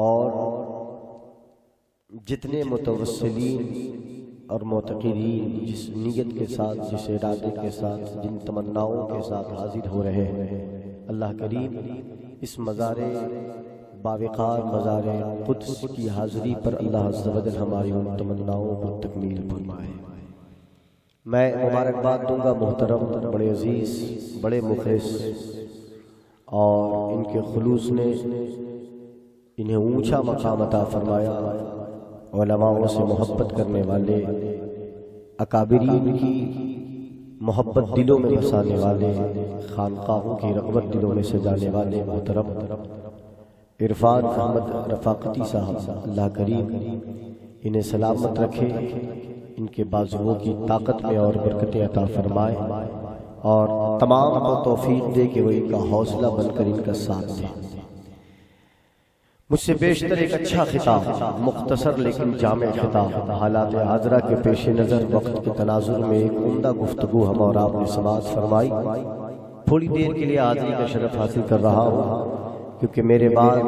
اور جتنے متوسلین اور معتقدین جس نیت کے ساتھ، جس ارادے کے ساتھ، جن تمناؤں کے ساتھ حاضر ہو رہے ہیں، اللہ کریم اس مزار باوقار مزار قدس کی حاضری پر اللہ عز و جل ہماری ان تمناؤں کو تکمیل فرمائے۔ میں مبارکباد دوں گا محترم، بڑے عزیز، بڑے مخلص، اور ان کے خلوص نے انہیں اونچا مقام عطا فرمایا، علماء سے محبت کرنے والے، اکابرین کی محبت دلوں میں بسانے والے، خانقاہوں کی رغبت دلوں میں سجانے والے محترم عرفان احمد رفاقتی صاحب، اللہ کریم انہیں سلامت رکھے، ان کے بازوؤں کی طاقت میں اور برکتیں عطا فرمائے، اور تمام کو توفیق دے کہ وہ ان کا حوصلہ بن کر ان کا ساتھ دے۔ مجھ سے بیشتر ایک اچھا خطاب، مختصر لیکن جامع خطاب، حالات حاضرہ کے پیش نظر وقت کے تناظر میں ایک عمدہ گفتگو ہم اور آپ نے سماعت فرمائی۔ تھوڑی دیر کے لیے حاضری کا شرف حاصل کر رہا ہوں، کیونکہ میرے بعد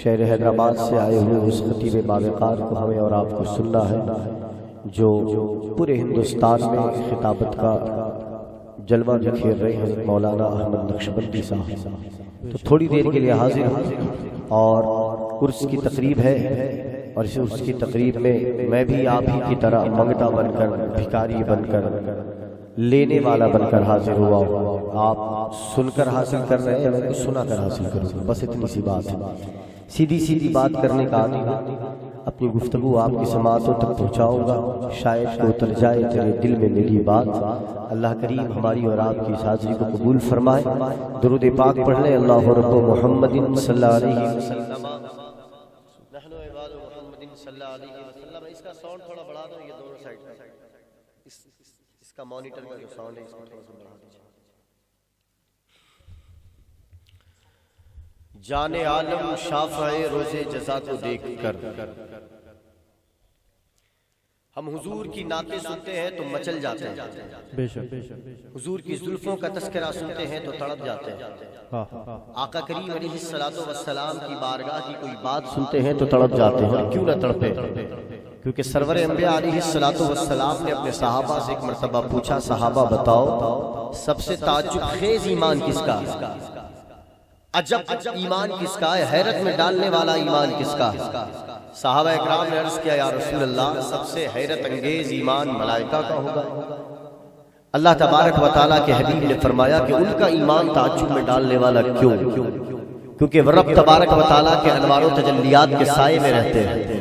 شہر حیدرآباد سے آئے ہوئے اس خطیب باوقار کو ہمیں اور آپ کو سننا ہے، جو پورے ہندوستان میں خطابت کا جلوہ بکھیر رہے ہیں، مولانا احمد نقشبندی صاحب۔ تو تھوڑی دیر کے لیے حاضر ہوں، اور عرس کی تقریب ہے، اور اس عرس کی تقریب میں بھی آپ ہی کی طرح منگتا بن کر، بھکاری بن کر، لینے والا بن کر حاضر ہوا ہوں۔ آپ سن کر حاصل کر رہے ہیں، میں کچھ سنا کر حاصل کروں گا، بس اتنی سی بات ہے۔ سیدھی سیدھی بات کرنے کا عادی ہوں، اپنی گفتگو آپ کی سماعتوں تک پہنچاؤں گا، شاید کو اتر جائے تیرے دل میں میری بات۔ اللہ کریم ہماری اور آپ کی اس حاضری کو قبول فرمائے۔ درود پاک پڑھ لیں، اللہ رب محمد صلی اللہ علیہ وسلم، نحن عباد محمد صلی اللہ علیہ وسلم۔ اس کا ساؤنڈ تھوڑا بڑھا دو، یہ دونوں سائیڈ پہ، اس کا مانیٹر کا جو ساؤنڈ ہے اس کو تھوڑا سا بڑھا دیجیے۔ جان عالم شافع روز جزا کو دیکھ کر ہم حضور کی نعتیں سنتے ہیں تو مچل جاتے ہیں، بے شک حضور کی زلفوں کا تذکرہ سنتے ہیں تو تڑپ جاتے ہیں، آقا کریم علیہ الصلوۃ والسلام کی بارگاہ کی کوئی بات سنتے ہیں تو تڑپ جاتے ہیں۔ کیوں نہ تڑپے؟ کیونکہ سرور انبیاء علیہ الصلوۃ والسلام نے اپنے صحابہ سے ایک مرتبہ پوچھا، صحابہ بتاؤ سب سے تعجب خیز ایمان کس کا ہے، عجب ایمان کس کا ہے، حیرت میں ڈالنے والا ایمان کس کا ہے؟ صحابہ اکرام نے عرض کیا، یا رسول اللہ سب سے حیرت انگیز ایمان ملائکہ کا ہوگا۔ اللہ تبارک و تعالیٰ کے حبیب نے فرمایا کہ ان کا ایمان تعجب میں ڈالنے والا کیوں؟ کیونکہ وہ رب تبارک و تعالیٰ کے انوار و تجلیات کے سائے میں رہتے ہیں،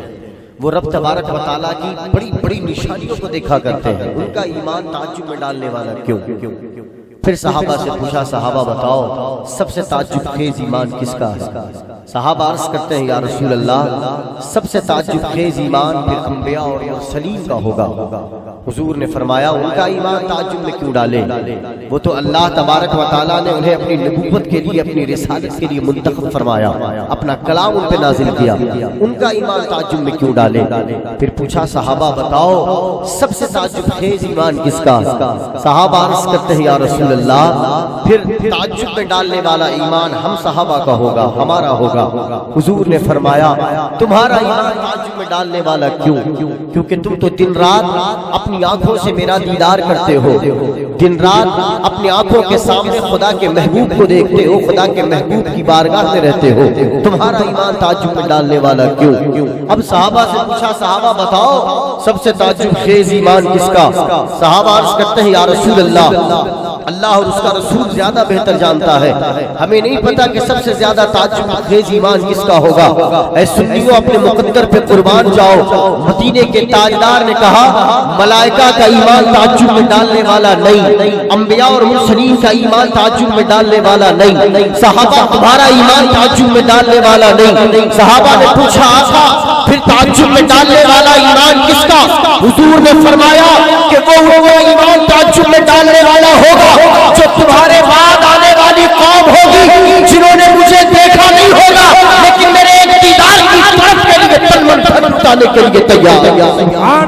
وہ رب تبارک و تعالیٰ کی بڑی بڑی نشانیوں کو دیکھا کرتے ہیں، ان کا ایمان تعجب میں ڈالنے والا کیوں؟ پھر صحابہ سے پوچھا، صحابہ بتاؤ سب سے تعجب خیز ایمان کس کا ہے؟ صحابہ عرض کرتے ہیں، یا رسول اللہ سب سے تعجب خیز ایمان پھر انبیاء اور مرسلین کا ہوگا۔ حضور نے فرمایا ان کا ایمان تعجب میں کیوں ڈالے؟ وہ تو اللہ تبارک و تعالیٰ نے انہیں اپنی نبوت کے لیے، اپنی رسالت کے لیے منتخب فرمایا، اپنا کلام ان پہ نازل کیا، ان کا ایمان تعجب میں کیوں ڈالے؟ پھر پوچھا، صحابہ بتاؤ سب سے تعجب خیز ایمان کس کا؟ صحابہ عرض کرتے ہیں، یا رسول اللہ پھر تعجب میں ڈالنے والا ایمان ہم صحابہ کا ہوگا، ہمارا ہوگا۔ حضور نے فرمایا تمہارا ایمان تعجب میں ڈالنے والا کیوں؟ کیونکہ تم تو دن رات اپنی آنکھوں سے میرا دیدار کرتے ہو، دن رات اپنی آنکھوں کے سامنے خدا کے محبوب کو دیکھتے ہو، خدا کے محبوب کی بارگاہ میں رہتے ہو، تمہارا ایمان تعجب میں ڈالنے والا کیوں؟ اب صحابہ سے پوچھا، صحابہ بتاؤ سب سے تعجب خیز ایمان کس کا؟ صحابہ عرض کرتے ہیں، یا رسول اللہ اور اس کا رسول زیادہ بہتر جانتا ہے، ہمیں نہیں پتا کہ سب سے زیادہ تعجب خیز ایمان کس کا ہوگا۔ اے سنیوں اپنے مقدر پہ قربان جاؤ، مدینے کے تاجدار نے کہا ملائکہ کا ایمان تعجب میں ڈالنے والا نہیں، انبیاء اور مرسلین کا ایمان تعجب میں ڈالنے والا نہیں، صحابہ تمہارا ایمان تعجب میں ڈالنے والا نہیں۔ صحابہ نے پوچھا، آقا پھر تعجب میں ڈالنے والا ایمان کس کا؟ حضور نے فرمایا کہ وہ ایمان تعجب میں ڈالنے والا ہوگا جو تمہارے بعد آنے والی قوم ہوگی، جنہوں نے مجھے دیکھا نہیں ہوگا لیکن میرے ایک دیدار کی طرف کے لیے تن من دھن اٹھانے کے لیے تیار ہے۔ ایمان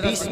20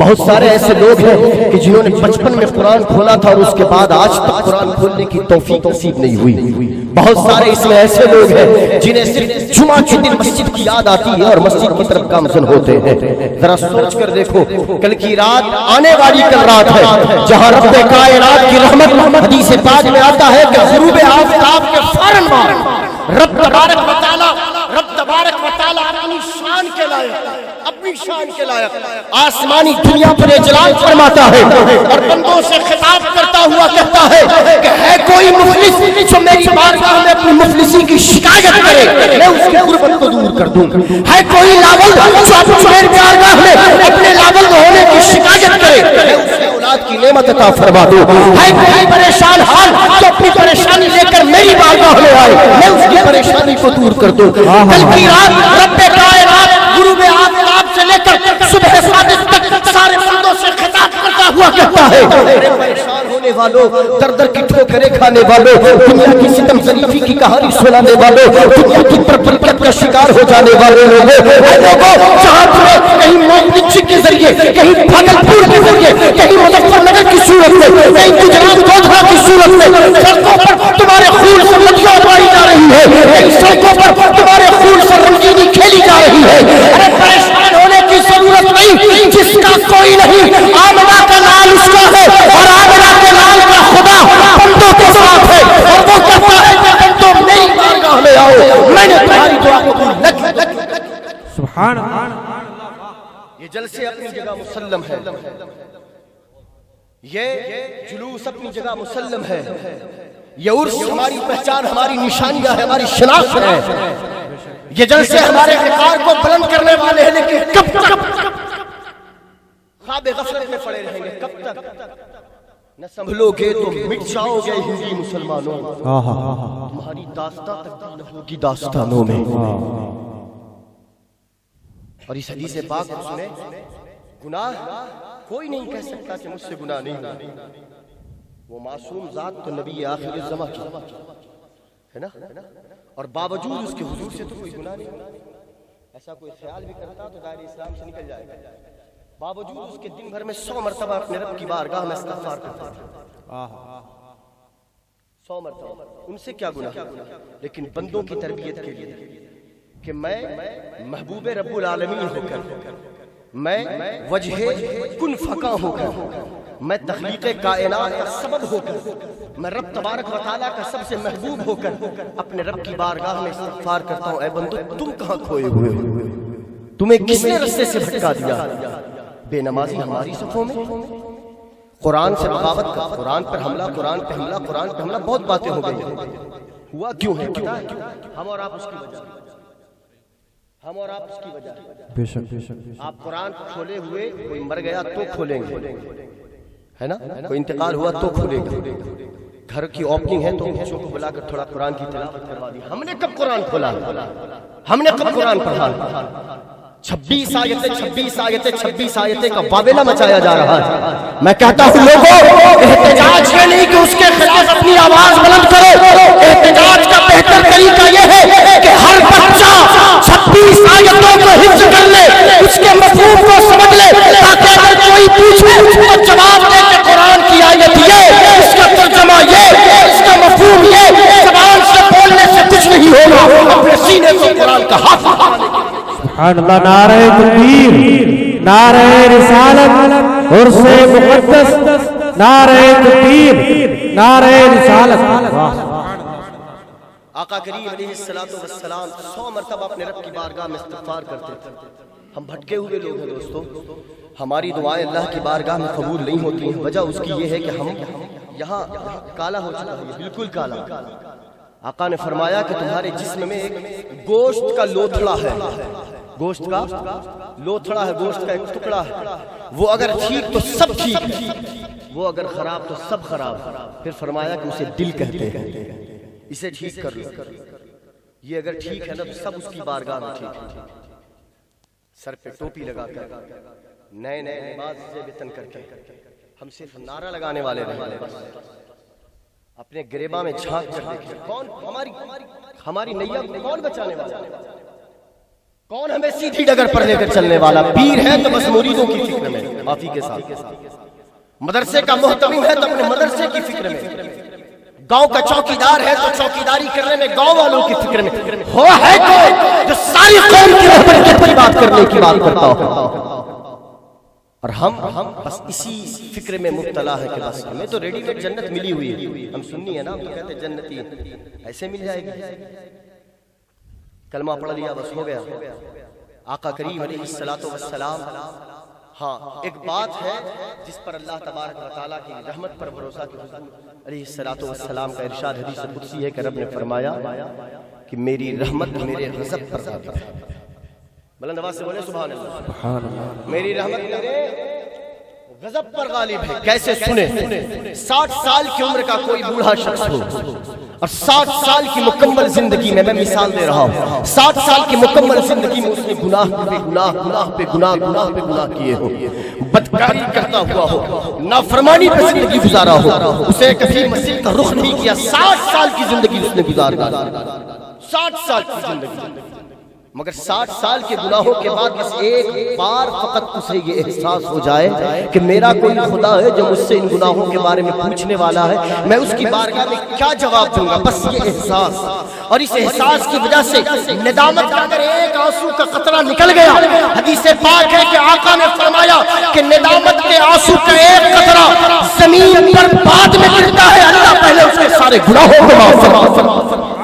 بہت سارے ایسے لوگ ہیں کہ جنہوں نے بچپن میں قرآن کھولا تھا اور اس کے بعد آج تک قرآن کھولنے کی توفیق نصیب نہیں ہوئی. بہت سارے اس میں ایسے لوگ ہیں جنہیں صرف جمعہ کے دن مسجد کی یاد آتی ہے اور مسجد کی طرف گامزن ہوتے ہیں. ذرا سوچ کر دیکھو، کل کی رات آنے والی کل رات ہے جہاں رب کائنات کی رحمت، حدیث پاک میں آتا ہے کہ غروب آفتاب کے فوراً بعد رب تبارک و تعالیٰ اپنی شان کے لائق آسمانی دنیا پر اجلال فرماتا ہے اور بندوں سے خطاب کرتا ہوا کہتا ہے کہ ہے کوئی مفلس جو میری بارگاہ میں اپنی مفلسی کی شکایت کرے، میں اس کی غربت کو دور کر دوں. ہے کوئی لاول جو اپنی بارگاہ میں اپنے لاول ہونے کی شکایت کرے، میں اس کی اولاد کی نعمت عطا فرما دوں. ہے کوئی پریشان حال جو اپنی پریشانی لے کر میری بارگاہ میں آئے، میں اس کی پریشانی کو دور کر دوں. کل کی رات رب کائنات غروب آفتاب سے لے کر صبح صادق تک سارے بندوں سے خطاب کرتا ہوا کہتا ہے، پریشان ہونے والوں، در در کی ٹھوکریں کھانے والوں، دنیا کی ستم ظریفی کی کہانی سنانے والوں، دنیا کی پرپلکت کا شکار ہو جانے والے لوگوں، جہاں تمہیں کہیں مومنچ کے ذریعے، کہیں بھاگلپور کے ذریعے، کہیں مظفر نگر کی صورت میں، کہیں گجرات گودھرا کی صورت میں سڑکوں پر تمہارے خون سے ندیاں بہائی جا رہی ہے، کہیں سڑکوں پر تمہارے خون سے رنگینی کھیلی جا رہی ہے. ارے پریشان ہونے کی ضرورت نہیں، جس کا کوئی نہیں، آمنہ کا نام اس کا ہے اور آمنہ کے نام کا خدا بندوں کے ساتھ ہے اور وہ کہتا ہے کہ بندوں میری بارگاہ میں آؤ، میں نے تمہاری دعا قبول کی. سبحان اللہ. یہ جلسے اپنی جگہ مسلم ہے، یہ جلوس اپنی جگہ مسلم ہے، یہ عرس ہماری پہچان، ہماری نشانیاں ہے، ہماری شناخت ہے. یہ جلسے ہمارے وقار کو بلند کرنے والے ہیں، لیکن کب تک خواب غفلت میں پڑے رہیں گے؟ کب تک نہ سنبھلو گے تو مٹ جاؤ گے ہندی مسلمانوں، تمہاری داستان تبدیل نہ ہوگی داستانوں میں. اور اس حدیث پاک کو سنے، گناہ کوئی نہیں کہہ سکتا کہ مجھ سے گناہ نہیں ہوا. وہ معصوم ذات تو نبی آخر الزمان کی ہے نا، اور باوجود اس کے حضور سے تو کوئی گناہ نہیں ہوا. ایسا کوئی خیال بھی کرتا تو دائرہ اسلام سے نکل جائے گا. باوجود اس کے دن بھر میں 100 مرتبہ اپنے رب کی بارگاہ میں استغفار کرتا تھا. 100 مرتبہ. ان سے کیا گناہ؟ لیکن بندوں کی تربیت کے لیے کہ میں محبوب رب العالمین ہو کر، میں وجہ کن فقا ہو کر، میں تخلیق کائنات کا سبب ہو کر، میں رب تبارک و تعالیٰ کا سب سے محبوب ہو کر اپنے رب کی بارگاہ میں استغفار کرتا ہوں. اے بندو، تم کہاں کھوئے ہوئے ہو؟ تمہیں کس نے رستے سے بھٹکا دیا؟ بے نمازی ہماری صفوں میں، قرآن سے بغاوت کا، قرآن پر حملہ، قرآن پہ حملہ، قرآن پہ حملہ، بہت باتیں ہو گئی ہیں. ہوا کیوں ہے؟ ہم اور آپ اس کی وجہ، ہم اور آپ اس کی وجہ. بے شک بے شک. آپ قرآن کھولے ہوئے، کوئی مر گیا تو کھولیں گے، ہے نا، کوئی انتقال ہوا تو کھولے گا. گھر کی اوپننگ ہے تو بچوں کو بلا کر تھوڑا قرآن کی تلاوت کروا دی. ہم نے کب قرآن کھولا؟ ہم نے کب قرآن پڑھا؟ 26 آیتیں کا واویلا مچایا جا رہا ہے. میں کہتا ہوں لوگوں، احتجاج یہ نہیں کہ اس کے خلاف اپنی آواز بلند کرو. احتجاج کا بہتر طریقہ یہ ہے کہ ہر بچہ 26 آیتوں کو حفظ کر لے، اس کے مفہوم کو سمجھ لے، تاکہ اگر کوئی پوچھے تو جواب دے کہ قرآن کی آیت یہ، اس کا ترجمہ یہ، اس کا مفہوم یہ. زبان سے بولنے سے کچھ نہیں ہوگا، اپنے سینے کو قرآن کا حافظ. سبحان اللہ. نعرہ تکبیر، نعرہ رسالت، عرس مقدس، نعرہ تکبیر، نعرہ رسالت. آقا کریم علیہ السلام 100 مرتبہ اپنے رب کی بارگاہ میں استغفار کرتے تھے. ہم بھٹکے ہوئے لوگ ہیں دوستو، ہماری دعائیں اللہ کی بارگاہ میں قبول نہیں ہوتی ہیں. وجہ اس کی یہ ہے کہ ہم یہاں کالا ہو چکا ہے، بالکل کالا. آقا نے فرمایا کہ تمہارے جسم میں ایک گوشت کا لوتھڑا ہے، گوشت کا لوتھڑا ہے، گوشت کا ایک ٹکڑا ہے. وہ اگر ٹھیک تو سب ٹھیک، وہ اگر خراب تو سب خراب. پھر فرمایا کہ اسے دل کہتے ہیں، اسے ٹھیک کر لو. یہ اگر ٹھیک ہے نا تو سب اس کی بارگاہ میں ٹھیک ہے. سر پہ ٹوپی لگا کر، نئے نئے لباس سے بتن کر کے، ہم صرف نعرہ لگانے والے رہے. اپنے گریباں میں جھانک کر دیکھیں، کون ہماری نیا کون بچانے والا؟ کون ہمیں سیدھی ڈگر پر لے کر چلنے والا؟ پیر ہے تو بس مریدوں کی فکر میں، معافی کے ساتھ، مدرسے کا محتمم ہے تو اپنے مدرسے کی فکر میں، گاؤں کا چوکیدار ہے تو چوکیداری کرنے میں گاؤں والوں کی فکر میں، ہو ہے کوئی جو ساری قوم کی رہبری کی بات کرنے کی بات کرتا ہو، اور ہم بس اسی فکر میں مبتلا ہے کہ بس ہمیں تو ریڈی میڈ جنت ملی ہوئی ہے، ہم سنی ہے نا، ہم تو کہتے ہیں جنتی ایسے مل جائے گی، کلمہ پڑھ لیا بس ہو گیا۔ آقا کریم علیہ السلام، ہاں ایک بات ہے جس پر اللہ تبارک و تعالیٰ کی رحمت پر بھروسہ کہ حضور علیہ السلام کا ارشاد حدیث قدسی ہے کہ رب نے فرمایا کہ میری رحمت میرے غضب پر غالب ہے۔ بلند آواز سے بولے سبحان اللہ۔ میری رحمت میرے غضب پر غالب ہے۔ کیسے سنے؟ 60 سال کی عمر کا کوئی بوڑھا شخص ہو اور 60 سال کی مکمل زندگی میں مثال دے رہا ہوں، 60 سال کی مکمل زندگی میں اس نے گناہ پہ گناہ، گناہ پہ گناہ، گناہ پہ گناہ کیے ہو، بدکاری کرتا ہوا ہو، نافرمانی پہ زندگی گزارا ہو، اسے کبھی مسجد کا رخ نہیں کیا، 60 سال کی زندگی اس نے گزار ڈالی، 60 سال کی زندگی، مگر 60 سال کے گناہوں کے بعد بس ایک بار فقط اسے یہ احساس ہو جائے کہ میرا کوئی خدا ہے جو مجھ سے ان گناہوں کے بارے میں پوچھنے والا ہے، میں اس کی بارگاہ میں کیا جواب دوں گا، بس یہ احساس، اور اس احساس کی وجہ سے ندامت کا اگر ایک آنسو کا قطرہ نکل گیا، حدیث پاک ہے کہ آقا نے فرمایا کہ ندامت کے آنسو کا ایک قطرہ زمین پر بعد میں گرتا ہے، اللہ پہلے اس کے سارے گناہوں کو معاف فرماتا ہے۔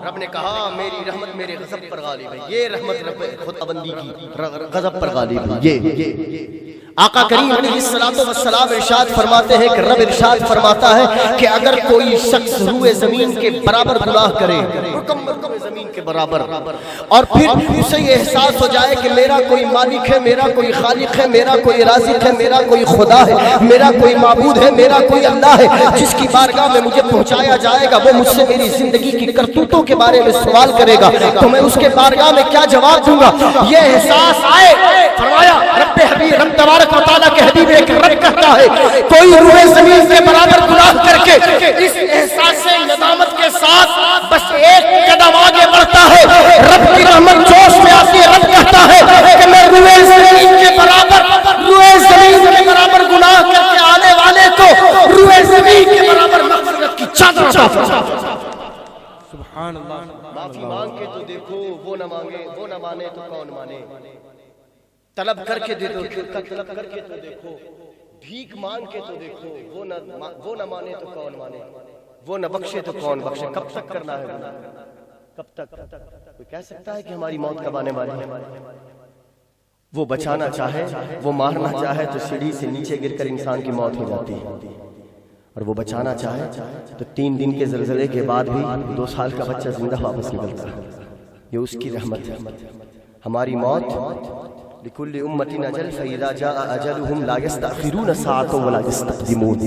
رب نے کہا میری رحمت میرے غضب پر غالب ہے، یہ رحمت رب خداوندی کی غضب پر غالب ہے۔ یہ آقا کریم علیہ السلام ارشاد فرماتے ہیں کہ رب ارشاد فرماتا ہے کہ اگر کوئی شخص روئے زمین کے برابر گناہ کرے، مکمل روئے زمین کے برابر، اور پھر اسے یہ احساس ہو جائے کہ میرا کوئی مالک ہے، میرا کوئی خالق ہے، میرا کوئی رازق ہے، میرا کوئی خدا ہے، میرا کوئی معبود ہے، میرا کوئی اللہ ہے جس کی بارگاہ میں مجھے پہنچایا جائے گا، وہ مجھ سے میری زندگی کی کرتوتوں کے بارے میں سوال کرے گا، تو میں اس کے بارگاہ میں کیا جواب دوں گا؟ یہ احساس آئے، فرمایا رب حبیب رب تبارک و تعالیٰ کے حبیب ایک رب کہتا ہے کوئی روئے زمین کے برابر گناہ کر کے اس احساس ندامت کے ساتھ بس ایک قدم آگے بڑھتا ہے، رب کی رحمت جوش میں آتی ہے، رب کہتا ہے کہ میں روئے زمین کے برابر گناہ کر کے آنے والے کو روئے زمین کے برابر مغفرت کی چادر عطا فرماتا ہوں۔ سبحان اللہ۔ معافی مانگ کے تو دیکھو، وہ نہ مانگے، وہ نہ مانے تو کون مانے، طلب کر کے دے دو، طلب کر کے تو دیکھو، بھیک مانگ کے تو دیکھو، وہ نہ مانے تو کون مانے، وہ نہ بخشے تو کون بخشے۔ کب تک کرنا ہے گناہ؟ کب تک؟ کوئی کہہ سکتا ہے کہ ہماری موت کب آنے والی ہے؟ وہ بچانا چاہے، وہ مارنا چاہے تو سیڑھی سے نیچے گر کر انسان کی موت ہو جاتی ہے، اور وہ بچانا چاہے تو 3 دن کے زلزلے کے بعد بھی 2 سال کا بچہ زندہ واپس نکلتا ہے۔ یہ اس کی رحمت ہے۔ ہماری موت لکل امت اجل فاذا جاء اجلهم لا يستأخرون ساعة ولا يستقدمون۔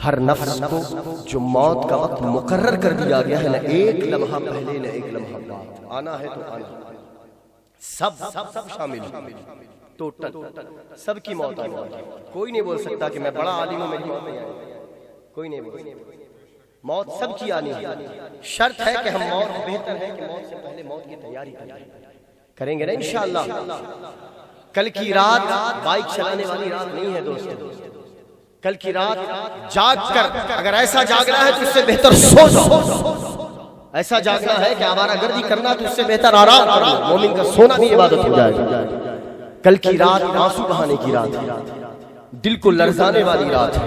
ہر نفس کو جو موت کا وقت مقرر کر دیا گیا ہے، نہ ایک لمحہ پہلے نہ ایک لمحہ بعد، آنا ہے تو آنا، سب شامل، ٹوٹل سب کی موت آنے والی ہے۔ کوئی نہیں بول سکتا کہ میں بڑا عالم ہوں میری موت نہیں آئے گی، کوئی نہیں بول سکتا، موت سب کی آنی ہے۔ شرط ہے کہ ہم موت، بہتر ہے کہ موت سے پہلے موت کی تیاری کریں گے نا انشاءاللہ۔ کل کی رات بائک چلانے والی رات نہیں ہے دوستو، کل کی رات جاگ کر، اگر ایسا جاگنا ہے تو اس سے بہتر سو جاؤ، ایسا جاگنا ہے کہ آوارہ گردی کرنا تو اس سے بہتر آرام کرو، مومن کا سونا بھی عبادت ہو جائے گا۔ کل کی رات آنسو بہانے کی رات ہے، دل کو لرزانے والی رات ہے،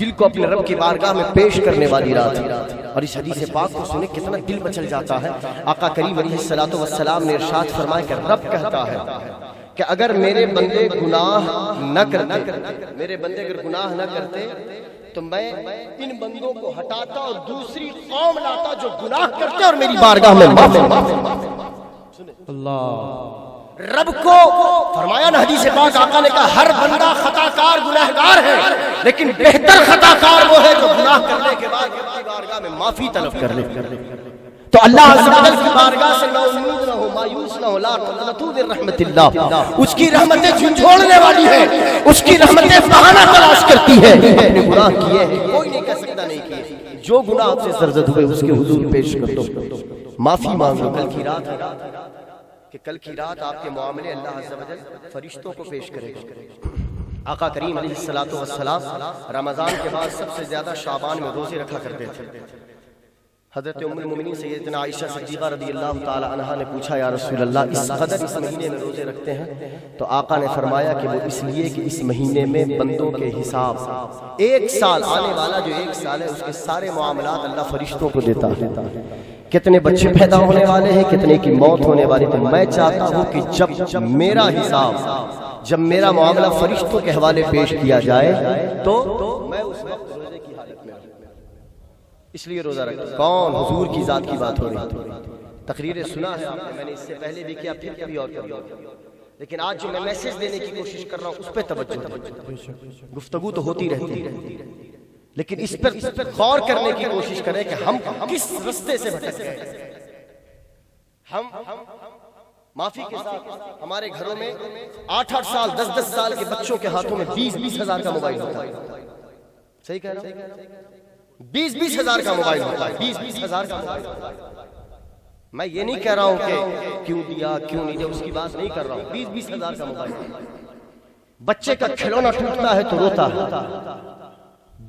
دل کو اپنے رب کی بارگاہ میں پیش کرنے والی رات ہے، اور اس حدیث پاک کو سنے کتنا دل مچل جاتا ہے۔ آقا کریم علیہ السلام نے ارشاد فرمایا کہ رب کہتا ہے کہ اگر میرے بندے گناہ نہ کرتے، میرے بندے اگر گناہ نہ کرتے تو میں ان بندوں کو ہٹاتا اور دوسری قوم لاتا جو گناہ کرتے اور میری بارگاہ میں معافی مانگتے۔ اللہ رب کو فرمایا نا حدیث پاک، آقا نے کہا ہر بندہ خطا کار گناہگار ہے، لیکن بہتر خطا کار وہ ہے جو گناہ کرنے کے بعد رب کی بارگاہ میں معافی طلب کر لے۔ تو اللہ عز و جل کی بارگاہ سے نا امید نہ ہو، مایوس نہ ہو، لا تقنطوا من رحمت اللہ، اس کی رحمتیں جھنجھوڑنے والی ہیں، اس کی رحمتیں بہانہ تلاش کرتی ہے۔ اپنے گناہ کیے ہیں، کوئی نہیں کہہ سکتا نہیں کیے، جو گناہ آپ سے سرزد ہوئے اس کے حضور پیش کر دو، معافی مانگ لو۔ کل کی رات ہے کہ کل کی رات آپ کے معاملے اللہ عز و جل فرشتوں کو پیش کرے گا۔ آقا کریم علیہ الصلوۃ والسلام رمضان کے بعد سب سے زیادہ شعبان میں روزے رکھا کرتے تھے۔ حضرت ام المومنین سیدنا عائشہ صدیقہ رضی اللہ تعالی عنہا نے پوچھا یا رسول اللہ اس قدر اس مہینے میں روزے رکھتے ہیں؟ تو آقا نے فرمایا کہ وہ اس لیے کہ اس مہینے میں بندوں کے حساب ایک سال آنے والا جو ایک سال ہے اس کے سارے معاملات اللہ فرشتوں کو دیتا ہے۔ کتنے بچے پیدا ہونے والے ہیں، کتنے کی موت ہونے والی ہے۔ میں چاہتا ہوں کہ جب میرا حساب، جب میرا معاملہ فرشتوں کے حوالے پیش کیا جائے تو میں اس وقت روزے کی حالت میں رہوں، اس لیے روزہ رکھتا ہوں۔ کون؟ حضور کی ذات کی بات ہو رہی ہے۔ تقریر سنا ہے آپ نے، میں نے اس سے پہلے بھی کیا، پھر کبھی اور کبھی اور، لیکن آج جو میں میسج دینے کی کوشش کر رہا ہوں اس پہ توجہ دیں۔ گفتگو تو ہوتی رہتی ہے لیکن اس پر غور کرنے کی کوشش کریں کہ ہم کس رستے سے بھٹک گئے۔ ہم معافی کے ساتھ ہمارے گھروں میں 8-8 سال 10-10 سال کے بچوں کے ہاتھوں میں 20-20 ہزار کا موبائل ہوتا ہے۔ صحیح کہہ رہا ہوں؟ 20-20 ہزار کا موبائل ہوتا ہے، 20-20 ہزار کا موبائل ہوتا ہے۔ میں یہ نہیں کہہ رہا ہوں کہ کیوں دیا کیوں نہیں دیا، اس کی بات نہیں کر رہا ہوں۔ 20-20 ہزار کا موبائل ہوتا ہے۔ بچے کا کھلونا ٹوٹتا ہے تو روتا ہے۔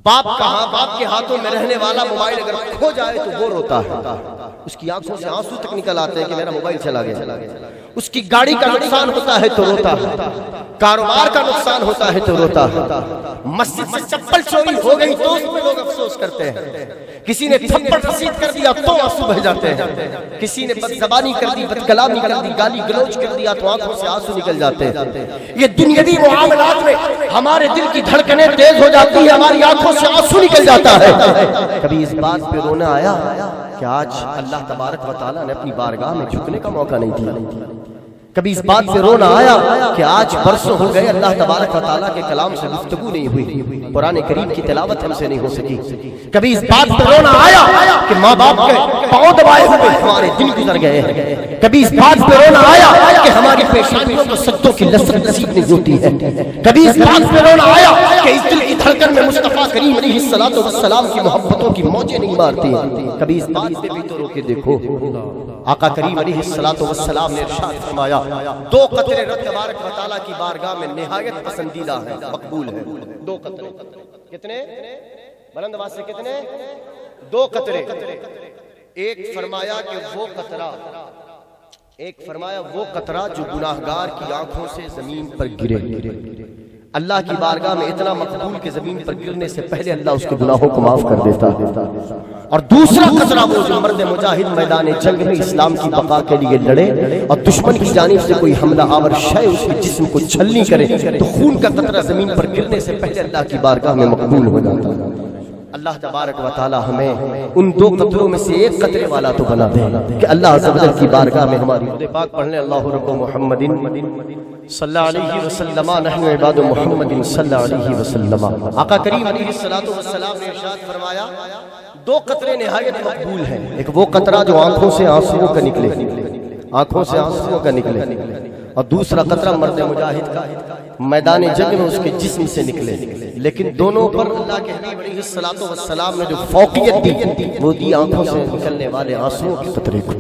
باپ کہاں، باپ کے ہاتھوں میں رہنے والا موبائل اگر کھو جائے تو وہ روتا ہے، اس کی آنکھوں سے آنسو تک نکل آتے ہیں کہ میرا موبائل چلا گیا۔ اس کی گاڑی کا نقصان ہوتا ہے تو روتا ہے، کاروبار کا نقصان ہوتا ہے تو روتا ہے، مسجد سے چپل چوری ہو گئی تو اس میں لوگ افسوس کرتے ہیں، کسی نے تھپڑ رسید کر دیا تو آنسو بہہ جاتے ہیں، کسی نے بد زبانی کر دی، بد کلامی کر دی، گالی گلوچ کر دیا تو آنکھوں سے آنسو نکل جاتے ہیں۔ یہ دنیاوی معاملات میں ہمارے دل کی دھڑکنیں تیز ہو جاتی ہیں، ہماری آنکھوں سے آنسو نکل جاتا ہے۔ کبھی اس بات پہ رونا آیا کہ آج اللہ تبارک و تعالیٰ نے اپنی بارگاہ میں جھکنے کا موقع نہیں دیا؟ کبھی اس بات پہ رونا آیا کہ آج برسوں ہو گئے اللہ تبارک و تعالیٰ کے کلام سے گفتگو نہیں ہوئی، قرآن کریم کی تلاوت ہم سے نہیں ہو سکی؟ کبھی اس بات پہ رونا آیا کہ ماں باپ کے پاؤں دبائے ہوئے ہمارے دن گزر گئے ہیں؟ کبھی اس بات پہ رونا آیا کہ ہماری پیشانیوں کو سجدوں کی لذت نصیب نہیں ہوتی ہے؟ کبھی اس بات پہ رونا آیا کہ اس دل کی دھڑکن میں مصطفیٰ کریم علیہ الصلوۃ والسلام کی محبتوں کی موجیں نہیں مارتی ہیں؟ کبھی اس بات پہ بھی تو رو کے دیکھو۔ آقا کریم علیہ الصلوۃ والسلام نے ارشاد فرمایا 2 قطرے رب تبارک و تعالیٰ کی بارگاہ میں نہایت پسندیدہ ہے، مقبول ہے۔ 2 قطرے، کتنے؟ بلند آواز سے کتنے؟ 2 قطرے۔ ایک فرمایا کہ وہ قطرہ جو گناہگار کی آنکھوں سے زمین پر گرے، اللہ کی بارگاہ میں اتنا مقبول کہ زمین پر گرنے سے پہلے اللہ اس کے گناہوں کو معاف کر دیتا ہے۔ اور دوسرا قطرہ وہ جو مرد مجاہد میدان جنگ میں اسلام کی بقا کے لیے لڑے اور دشمن کی جانب سے کوئی حملہ آور شے اس کے جسم کو چھلنی کرے تو خون کا قطرہ زمین پر گرنے سے پہلے اللہ کی بارگاہ میں مقبول ہو جاتا ہے۔ اللہ تبارک و تعالی ہمیں ان 2 قطروں میں سے 1 قطرے والا تو بنا دے کہ اللہ عز و جل کی بارگاہ میں ہماری درود پاک پڑھ لیں۔ اللہ رب محمد صلی اللہ علیہ وسلم، نحن عباد محمد صلی اللہ علیہ وسلم۔ آقا کریم علیہ الصلوۃ والسلام نے ارشاد فرمایا 2 قطرے نہایت مقبول ہیں۔ ایک وہ قطرہ جو آنکھوں سے آنسوؤں کا نکلے، آنکھوں سے آنسوؤں کا نکلے، اور دوسرا قطرہ مرد مجاہد کا میدان جنگ میں اس کے جسم سے نکلے۔ لیکن دونوں پر اللہ کے حبیب علیہ الصلوۃ والسلام نے جو فوقیت دی وہ دی آنکھوں سے نکلنے والے آنسوؤں کے قطرے کو۔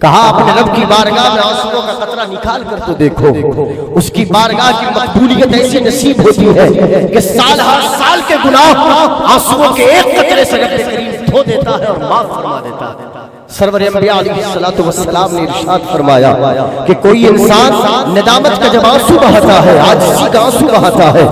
کہا اپنے رب کی بارگاہ میں آنسوؤں کا قطرہ نکال کر تو دیکھو، اس کی بارگاہ کی مقبولیت ایسی نصیب ہوتی ہے کہ سال ہر سال کے گناہ آنسوؤں کے 1 قطرے سے رب کریم دھو دیتا ہے اور معاف فرما دیتا ہے۔ سرور انبیاء علیہ الصلوۃ والسلام نے ارشاد فرمایا کہ کوئی انسان ندامت کا جب آنسو بہاتا ہے، عاجزی کا آنسو بہاتا ہے،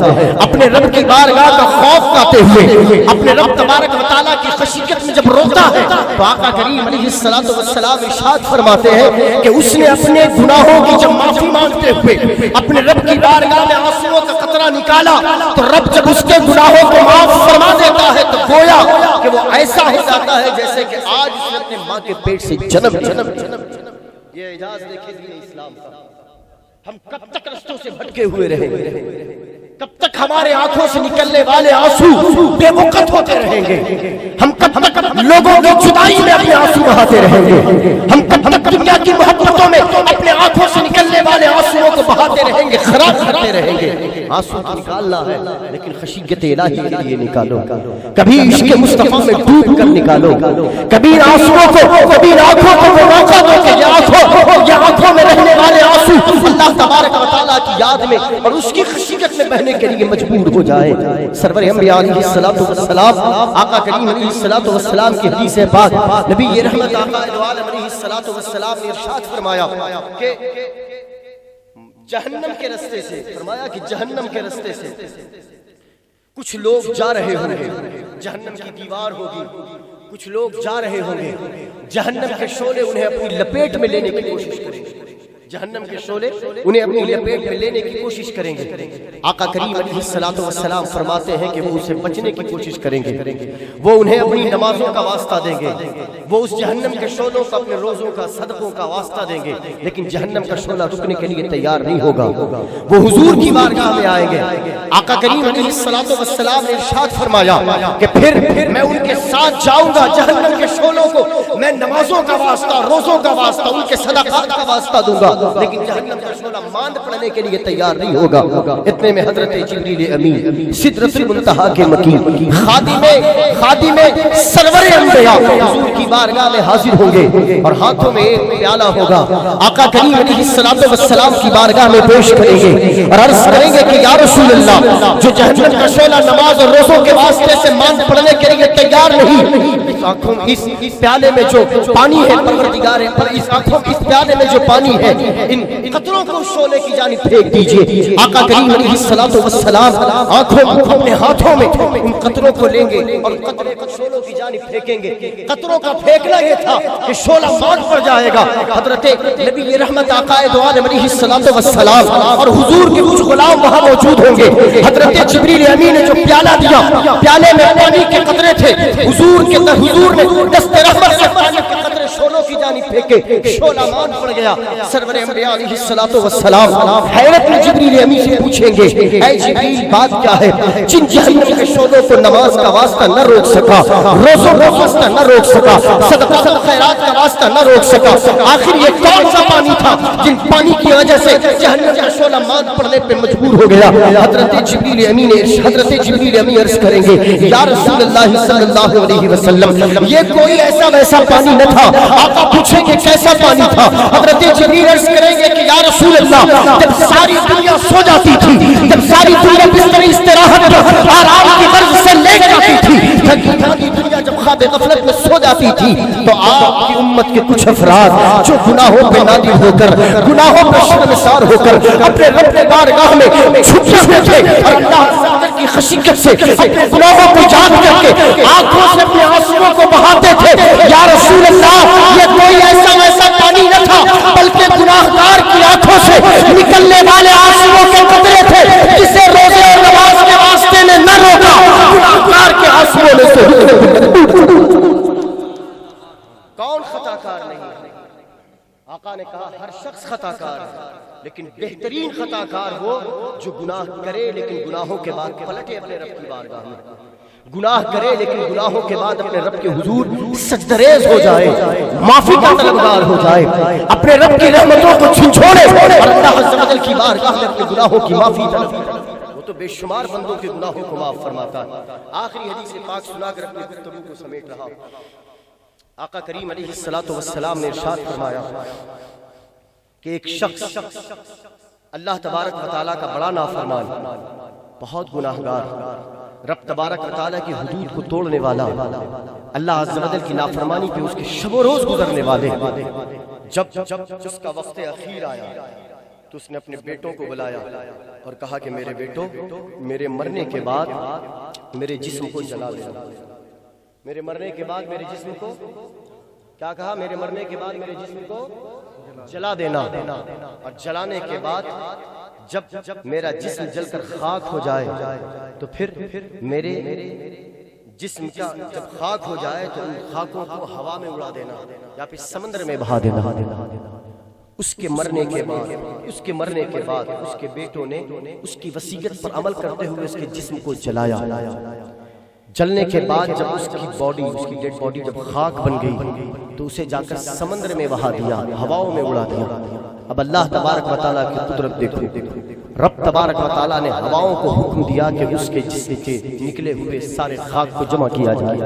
اپنے رب کی بارگاہ کا خوف کھاتے ہوئے اپنے رب تبارک و تعالیٰ کی خشیت میں جب روتا ہے تو آقا کریم علیہ الصلوۃ والسلام ارشاد فرماتے ہیں کہ اس نے اپنے گناہوں کی جب معافی مانگتے ہوئے اپنے رب کی بارگاہ میں آنسوؤں کا قطرہ نکالا تو رب جب اس کے گناہوں کو معاف فرما دیتا ہے تو گویا کہ وہ ایسا ہو جاتا ہے جیسے کہ آج اس نے اپنے ماں کے پیٹ سے جنم۔ یہ اعجاز دیکھیں دین اسلام کا۔ ہم کب تک رستوں سے بھٹکے ہوئے رہیں گے؟ کب تک ہمارے آنکھوں سے نکلنے والے آنسو بے وقت ہوتے رہیں گے؟ ہم کب تک لوگوں کی جدائی میں اپنے آنسو بہاتے رہیں گے؟ ہم کب تک دنیا کی محبتوں میں اپنے آنکھوں سے نکلنے والے آنسوؤں کو کو بہاتے رہیں گے، خراب کرتے رہیں گے. آنسو نکالنا ہے لیکن خشیت الہی کے لیے نکالو. کبھی عشق مصطفیٰ میں ڈوب کر نکالو. کبھی آنسوؤں کو، کبھی آنکھوں کو وہ موقع دو کہ یہ آنکھوں میں رہنے والے آنسو اللہ تبارک و تعالیٰ کی یاد میں اور اس کی خشیت میں بہنے کے لیے مجبور ہو جائے. سرور انبیاء علیہ الصلوۃ والسلام آقا کریم علیہ الصلوۃ والسلام کی حدیث پاک نبی یہ رحمت آقا دو عالم علیہ الصلوۃ والسلام نے ارشاد فرمایا کہ جہنم کے راستے سے، فرمایا کہ جہنم کے راستے سے کچھ لوگ جا رہے ہوں گے، جہنم کی دیوار ہوگی، کچھ لوگ جا رہے ہوں گے، جہنم کے شعلے انہیں اپنی لپیٹ میں لینے کی کوشش کریں گے، جہنم کے شعلے انہیں اپنی لپیٹ میں لینے کی کوشش کریں گے. آقا کریم علیہ الصلوۃ والسلام فرماتے ہیں کہ وہ اسے بچنے کی کوشش کریں گے، وہ انہیں اپنی نمازوں کا واسطہ دیں گے، وہ اس جہنم کے شعلوں کا اپنے روزوں کا صدقوں کا واسطہ دیں گے، لیکن جہنم کا شعلہ رکنے کے لیے تیار نہیں ہوگا. وہ حضور کی بارگاہ میں آئیں گے. آقا کریم علیہ الصلوۃ والسلام نے ارشاد فرمایا کہ پھر میں ان کے ساتھ جاؤں گا، جہنم کے شعلوں کو میں نمازوں کا واسطہ، روزوں کا واسطہ، ان کے صدقات کا واسطہ دوں گا، لیکن جہنم کا شعلہ ماند پڑنے کے لیے تیار نہیں ہوگا. اتنے میں حضرت جبریل امین سدرۃ المنتہا کے مکین خادم سرور انبیاء حضور کی بارگاہ میں حاضر ہوں گے اور ہاتھوں میں ایک پیالہ ہوگا. آقا کریم علیہ الصلوۃ والسلام کی بارگاہ میں پیش کریں گے اور عرض کریں گے کہ یا رسول اللہ، جو جہنم کا شعلہ نماز اور روزوں کے واسطے سے ماند پڑنے کے لیے تیار نہیں، اس پیالے میں جو پانی ہے پروردگار پر، اس آنکھوں اس پیالے میں جو پانی ہے ان قطروں کو شعلے کی جانب پھینک دیجئے. آقا کریم علیہ الصلوۃ والسلام اپنے ہاتھوں میں ان قطروں کو لیں گے اور قطرے کو شعلوں کی جانب پھینکیں گے. قطروں کا پھینکنا یہ تھا کہ شعلہ مات پڑ جائے گا. حضرت نبی رحمت آقا دو عالم علیہ الصلوۃ والسلام اور حضور کے کچھ غلام وہاں موجود ہوں گے. حضرت جبریل امین نے جو پیالہ دیا، پیالے میں پانی کے قطرے تھے. حضور نے دست رحمت سے پانی کے قطرے شعلوں کی جانب پھینکے، شعلہ مان پڑ گیا. سرور انبیاء علیہ الصلوۃ والسلام حیرت میں جبریل امین سے پوچھیں گے، اے جبریل بات کیا ہے؟ جن جہنم کے شعلوں کو نماز کا واسطہ نہ روک سکا، روزوں کا واسطہ نہ روک سکا، صدقات خیرات کا واسطہ نہ روک سکا، آخر یہ کون سا پانی تھا جن پانی کی وجہ سے جہنم کا شعلہ مان پڑنے پہ مجبور ہو گیا؟ حضرت جبریل امین عرض کریں گے، یا رسول اللہ صلی اللہ علیہ وسلم، یہ کوئی ایسا ویسا پانی نہ تھا. آقا پوچھیں گے کیسا پانی تھا؟ حضرت جبریل عرض کریں گے کہ یا رسول اللہ، جب ساری دنیا سو جاتی تھی، جب ساری دنیا بستر استراحت آرام کی غرض سے لے جاتی تھی، تھکی دنیا جب خواب غفلت میں سو جاتی تھی، تو آپ کی امت کے کچھ افراد جو گناہوں پہ نادم ہو کر، گناہوں پہ شرمسار ہو کر اپنے رب کی بارگاہ میں چھپتے تھے اور اللہ کی خشیت سے اپنے گناہوں کو یاد کر کے آنکھوں سے اپنے آنسوؤں کو بہاتے تھے. یا رسول اللہ، یہ کوئی ایسا ویسا پانی نہ تھا، بلکہ گناہگار کی آنکھوں سے نکلنے والے آنسوؤں کے قطرے تھے جسے روزے اور نماز کے واسطے نے نہ روکا. گناہگار کے آنسوؤں میں سے کون خطا کار نہیں؟ آقا نے کہا ہر شخص خطا کار ہے، لیکن بہترین خطا کار وہ جو گناہ کرے لیکن گناہوں کے بعد پلٹے اپنے رب کی بارگاہ میں، گناہ کرے لیکن گناہوں کے بعد اپنے رب کے حضور سجدریز ہو جائے، معافی کا طلبگار ہو جائے، اپنے رب کی رحمتوں کو چھنچھوڑے اور اللہ عز و جل کی بارگاہ میں اپنے گناہوں کی معافی طلب کرے. وہ تو بے شمار بندوں کے گناہوں کو معاف فرماتا ہے. آخری حدیث پاک سنا کر اپنی گفتگو کو سمیٹ رہا. آقا کریم علیہ الصلوۃ والسلام نے ارشاد فرمایا کہ ایک شخص اللہ تبارک و تعالیٰ کا بڑا نافرمان، بہت گناہگار، رب تبارک و تعالیٰ کی حدود کو توڑنے والا، اللہ عز و جل کی نافرمانی پہ اس کے شب و روز گزرنے والے، جب اس کا وقت اخیر آیا تو اس نے اپنے بیٹوں کو بلایا اور کہا کہ میرے بیٹوں، میرے مرنے کے بعد میرے جسم کو جلا دینا. میرے مرنے کے بعد میرے جسم کو کیا کہا؟ میرے مرنے کے بعد میرے جسم کو جلا دینا، اور جلانے کے بعد جب میرا جسم جل کر خاک ہو جائے تو پھر میرے جسم کا جب خاک ہو جائے تو ان خاکوں کو ہوا میں اڑا دینا یا پھر سمندر میں بہا دینا. اس کے مرنے کے بعد اس کے بیٹوں نے اس کی وصیت پر عمل کرتے ہوئے اس کے جسم کو جلایا. جلنے کے بعد جب اس کی باڈی، اس کی ڈیڈ باڈی جب خاک بن گئی تو اسے جا کر سمندر میں بہا دیا، ہواؤں میں اڑا دیا۔ اب اللہ تبارک و تعالیٰ کی قدرت دیکھو، رب تبارک و تعالیٰ نے ہواؤں کو حکم دیا کہ اس کے جسم کے نکلے ہوئے سارے خاک کو جمع کیا جائے۔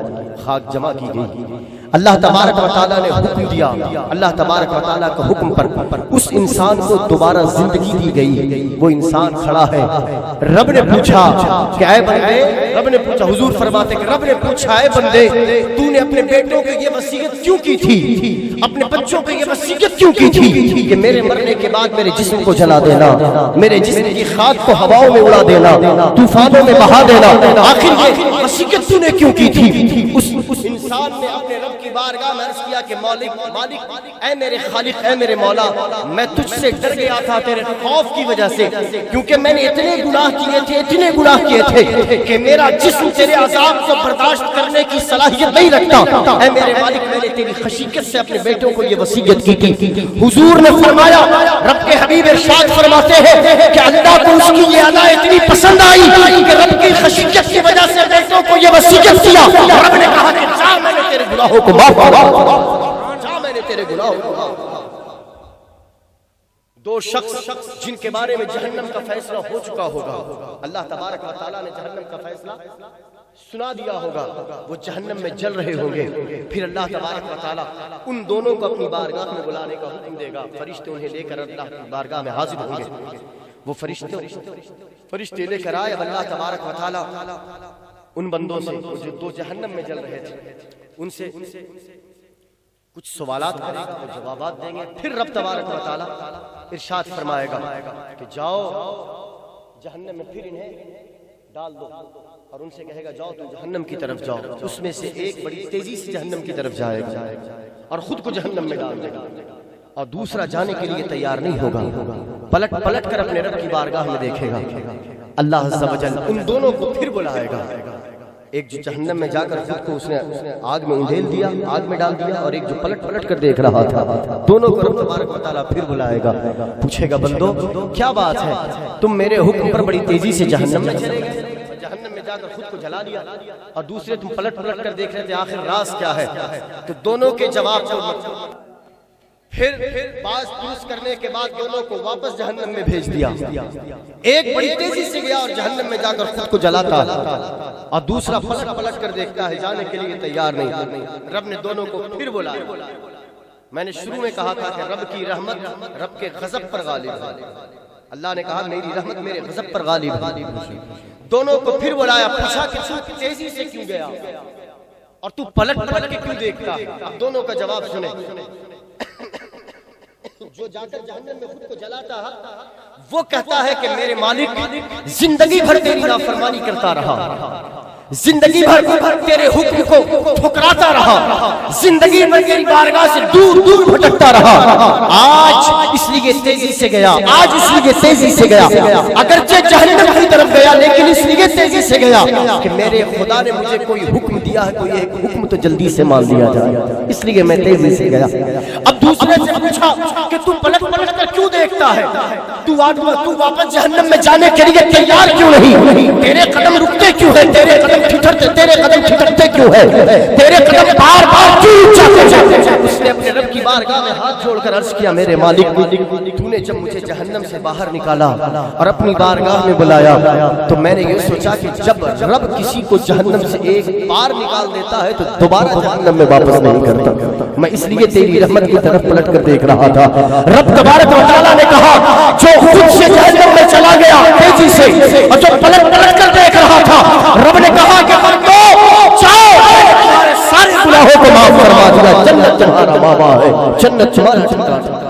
خاک جمع کی گئی، اللہ تبارک و تعالیٰ نے حکم دیا، اللہ تبارک و تعالیٰ کے حکم پر اس انسان کو دوبارہ زندگی دی گئی۔ وہ انسان کھڑا ہے، رب نے پوچھا کہ اے بندے، رب نے پوچھا، حضور فرماتے کہ رب نے پوچھا اے بندے تو نے اپنے بیٹوں کو یہ وصیت کیوں کی تھی، اپنے بچوں کو یہ وصیت کیوں کی تھی کہ میرے مرنے کے بعد میرے جسم کو جلا دینا، میرے جسم کی خاک کو ہواؤں میں اڑا دینا، طوفانوں میں بہا دینا، آخر یہ وصیت تو نے کیوں کی تھی؟ اس انسان نے اپنے رب کی بارگاہ میں عرض کیا کہ مالک اے میرے خالق، اے میرے مولا، میں تجھ سے ڈر گیا تھا تیرے خوف کی وجہ سے، کیونکہ میں نے اتنے گناہ کیے تھے، اتنے گناہ کیے تھے کہ میرا جسم تیرے عذاب کو برداشت کرنے کی صلاحیت نہیں رکھتا۔ اے میرے مالک، میں نے تیری خشیت سے اپنے بیٹوں کو یہ وصیت کی تھی۔ حضور نے فرمایا، رب کے حبیب ارشاد فرماتے ہیں کہ اللہ کو اس کی یہ ادا اتنی پسند آئی کہ رب کی خشیت کی وجہ سے بیٹوں کو یہ وصیت کیا۔ رب نے کہا کہ جا، میں نے تیرے گناہوں کو معاف کر دیا، جا میں نے تیرے گناہوں کو معاف کر دیا۔ دو شخص جن کے بارے میں جہنم کا فیصلہ ہو چکا ہوگا، اللہ تبارک و تعالیٰ نے جہنم کا فیصلہ سنا دیا ہوگا، وہ جہنم میں جل رہے ہوں گے، پھر اللہ تبارک و تعالیٰ ان دونوں کو اپنی بارگاہ میں بلانے کا حکم دے گا، فرشتے انہیں لے کر اللہ کی بارگاہ میں حاضر ہوں گے۔ وہ فرشتے لے کر آئے، اب اللہ تبارک و تعالیٰ ان بندوں سے جو دو جہنم میں جل رہے تھے ان سے کچھ سوالات کرے گا، وہ جوابات دیں گے، پھر رب تبارک و تعالیٰ ارشاد فرمائے گا کہ جاؤ جہنم میں، پھر انہیں ڈال دو، اور ان سے کہے گا جاؤ تم جہنم کی طرف جاؤ۔ اس میں سے ایک بڑی تیزی سے جہنم کی طرف جائے گا اور خود کو جہنم میں ڈال دے گا، اور دوسرا جانے کے لیے تیار نہیں ہوگا، پلٹ کر اپنے رب کی بارگاہ میں دیکھے گا۔ اللہ عز و جل ان دونوں کو پھر بلائے گا، ایک جو جہنم میں جا کر خود کو اس نے آگ میں انڈیل دیا، آگ میں ڈال دیا، اور ایک جو پلٹ کر دیکھ رہا تھا، دونوں کو رب تبارک و تعالیٰ پھر بلائے گا، پوچھے گا بندو کیا بات ہے، تم میرے حکم پر بڑی تیزی سے جہنم میں چلے گئے، جہنم میں جا کر خود کو جلا لیا، اور دوسرے تم پلٹ کر دیکھ رہے تھے، آخر راز کیا ہے؟ تو دونوں کے جواب کو پھر باز پوچھ کرنے کے بعد دونوں کو واپس جہنم میں بھیج دیا۔ ایک بڑی تیزی سے گیا اور جہنم میں جا کر خود کو جلاتا، اور دوسرا پلٹ کر دیکھتا ہے، جانے کے لیے تیار نہیں۔ رب نے دونوں کو پھر بلایا۔ میں نے شروع میں کہا تھا کہ رب کی رحمت رب کے غضب پر غالب ہے، اللہ نے کہا میری رحمت میرے غضب پر غالب ہے۔ دونوں کو پھر بلایا، پوچھا کہ تو تیزی سے کیوں گیا اور تو پلٹ کے کیوں دیکھتا؟ اب دونوں کا جواب سنیں۔ جو جا کر جہنم میں خود کو جلاتا وہ کہتا ہے کہ میرے مالک زندگی بھر تیری نافرمانی کرتا رہا، زندگی بھر تیرے حکم کو ٹھکراتا رہا، زندگی بھر تیری بارگاہ سے دور دور بھٹکتا رہا، آج اس لیے تیزی سے گیا، آج اس لیے تیزی سے گیا، اگرچہ جہنم کی طرف گیا لیکن اس لیے تیزی سے گیا کہ میرے خدا نے مجھے کوئی حکم دیا ہے، کوئی ایک حکم تو جلدی سے مان لیا جائے، اس لیے میں تیزی سے گیا۔ اب دوسرے سے پوچھا کہ تو پلٹ کر کیوں دیکھتا ہے، تو واپس جہنم میں جانے کے لیے تیار کیوں نہیں، تیرے قدم رکتے کیوں ہیں، تیرے قدم ٹھٹرتے کیوں ہے، تیرے قدم بار بار کیوں جاتے؟ اس نے اپنے رب کی بارگاہ میں ہاتھ جوڑ کر عرض کیا میرے مالک تو نے جب مجھے جہنم سے باہر نکالا اور اپنی بارگاہ میں بلایا تو میں نے یہ سوچا کہ جب رب کسی کو جہنم سے ایک بار نکال دیتا ہے تو دوبارہ جہنم میں واپس نہیں کرتا، میں اس لیے تیری رحمت کی طرف پلٹ کر دیکھ رہا تھا۔ رب تبارک و تعالیٰ نے کہا جو خود سے جہنم میں چلا گیا تیزی سے اور جو پلٹ کر دیکھ رہا تھا، رب نے کہا کہ بندو جاؤ تمہارے سارے گناہوں کو معاف فرما دیا، جنت تمہارا ماما ہے، جنت تمہارا ٹھکانہ۔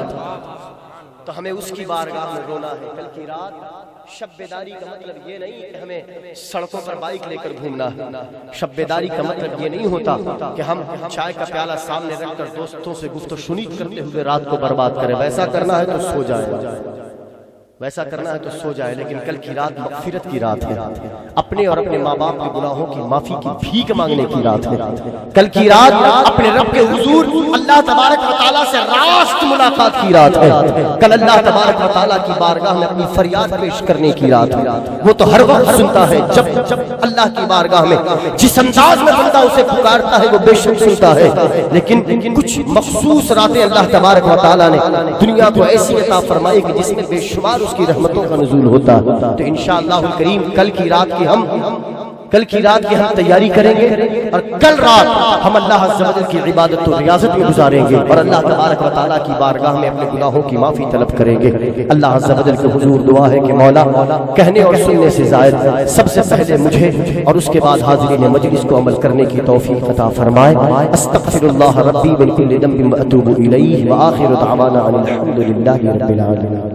تو ہمیں اس کی بارگاہ میں رونا ہے۔ کل کی رات شب بیداری کا مطلب یہ نہیں کہ ہمیں سڑکوں پر بائک لے کر گھومنا ہے، شب بیداری کا مطلب یہ نہیں ہوتا کہ ہم چائے کا پیالہ سامنے رکھ کر دوستوں سے گفت و شنید کرتے ہوئے رات کو برباد کریں، ویسا کرنا ہے تو سو جائے، ویسا کرنا ہے تو سو جائے، لیکن کل کی رات مغفرت کی رات ہے، اپنے اور اپنے ماں باپ کے گناہوں کی معافی کی بھیک مانگنے کی رات ہے، کل کی رات اپنے رب کے حضور اللہ تبارک و تعالیٰ سے راست ملاقات کی رات ہے. کل اللہ تبارک و تعالیٰ کی بارگاہ میں اپنی فریاد پیش کرنے کی رات ہے. وہ تو ہر وقت سنتا ہے جب اللہ کی بارگاہ میں جس انداز میں بندہ اسے پکارتا ہے وہ بے شک سنتا ہے. لیکن کچھ مخصوص راتیں اللہ تبارک و تعالیٰ نے دنیا کو ایسی عطا فرمائی کہ جس میں بے شمار اس کی رحمتوں کا نزول ہوتا ہے. تو انشاءاللہ الکریم کل کی رات کی ہم تیاری کریں گے اور کل رات ہم اللہ عز و جل کی عبادت و ریاضت میں گزاریں گے اور اللہ تبارک و تعالیٰ کی بارگاہ میں اپنے گناہوں کی معافی طلب کریں گے. اللہ عز و جل کے حضور دعا ہے کہ مولا کہنے اور سننے سے زائد سب سے پہلے مجھے اور اس کے بعد حاضرین مجلس کو عمل کرنے کی توفیق عطا فرمائے. استغفر اللہ ربی من کل ذنب واتوب الیہ وآخر دعوانا ان الحمد للہ رب العالمین.